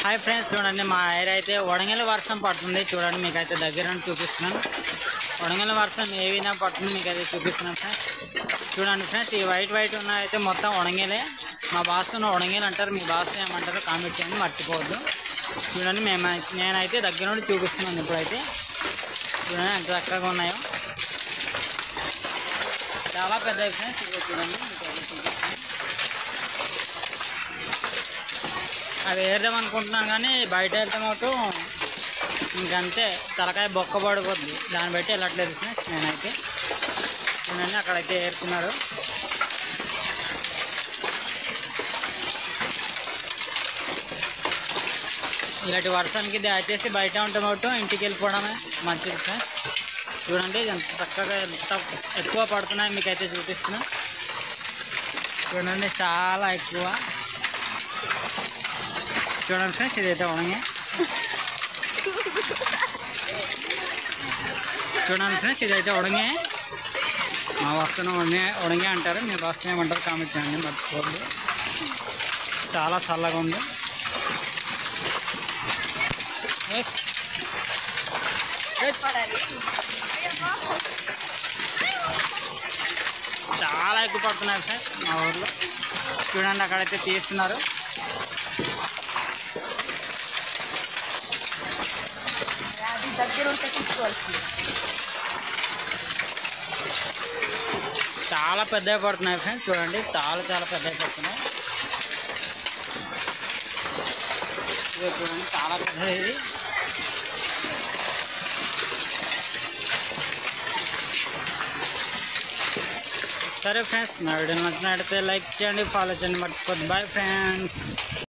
Hi friends, చూడండి మా area అయితే వడగండ్ల వర్షం పడుతుంది. చూడండి మీకైతే దగ్గర నుండి చూపిస్తున్నాను. వడగండ్ల వర్షం ఏ విధంగా పడుతుంది మీకైతే చూపిస్తున్నాను ఫ్రెండ్స్. చూడండి ఫ్రెండ్స్, ఈ వైట్ ఉన్న అయితే మొత్తం వడగండ్లే. మా భాషలో వడగండ్లు అంటారు, మీ భాషలో ఏమంటారో కామెంట్ చేయండి, మర్చిపోవద్దు. చూడండి నేనైతే దగ్గర నుండి చూపిస్తున్నాను. ఇప్పుడైతే చూడండి ఎంత చక్కగా ఉన్నాయో, చాలా పెద్దవి ఫ్రెండ్స్. ఇవి చూడండి మీకైతే చూపిస్తాను. అవి ఏరుదాం అనుకుంటున్నాను కానీ బయట వెళ్తామోటు ఇంకంతే తలకాయ బొక్క పడిపోద్ది, దాన్ని బట్టి వెళ్ళట్లేదు ఫ్రెండ్స్. నేనైతే చూడండి అక్కడైతే ఏరుతున్నారు. ఇలాంటి వర్షానికి దయచేసి బయట ఉంటామోటు ఇంటికి వెళ్ళిపోవడమే మంచిది ఫ్రెండ్స్. చూడండి ఎంత చక్కగా ఎంత ఎక్కువ పడుతున్నాయి మీకైతే చూపిస్తున్నా. చూడండి చాలా ఎక్కువ. చూడండి ఫ్రెండ్స్, ఇదైతే వడగే. చూడండి ఫ్రెండ్స్, ఇదైతే వడగే. మా వస్తున్న వడగే అంటారు, మీ వస్తున్న ఏమంటారు కామెంట్ చేయండి, మర్చిపోద్దు. చాలా చల్లగా ఉంది. చాలా ఎక్కువ పడుతున్నాయి ఫ్రెండ్స్ మా ఊర్లో. చూడండి అక్కడైతే తీస్తున్నారు. చాలా పెద్దవి పడుతున్నాయి ఫ్రెండ్స్. చూడండి చాలా పెద్దవి పడుతున్నాయి. ఇదే చూడండి చాలా పెద్దది ఇది. సరే ఫ్రెండ్స్, నా వీడియో నచ్చినట్లయితే లైక్ చేయండి, ఫాలో చేయండి, మర్చిపోద్దు. Bye friends.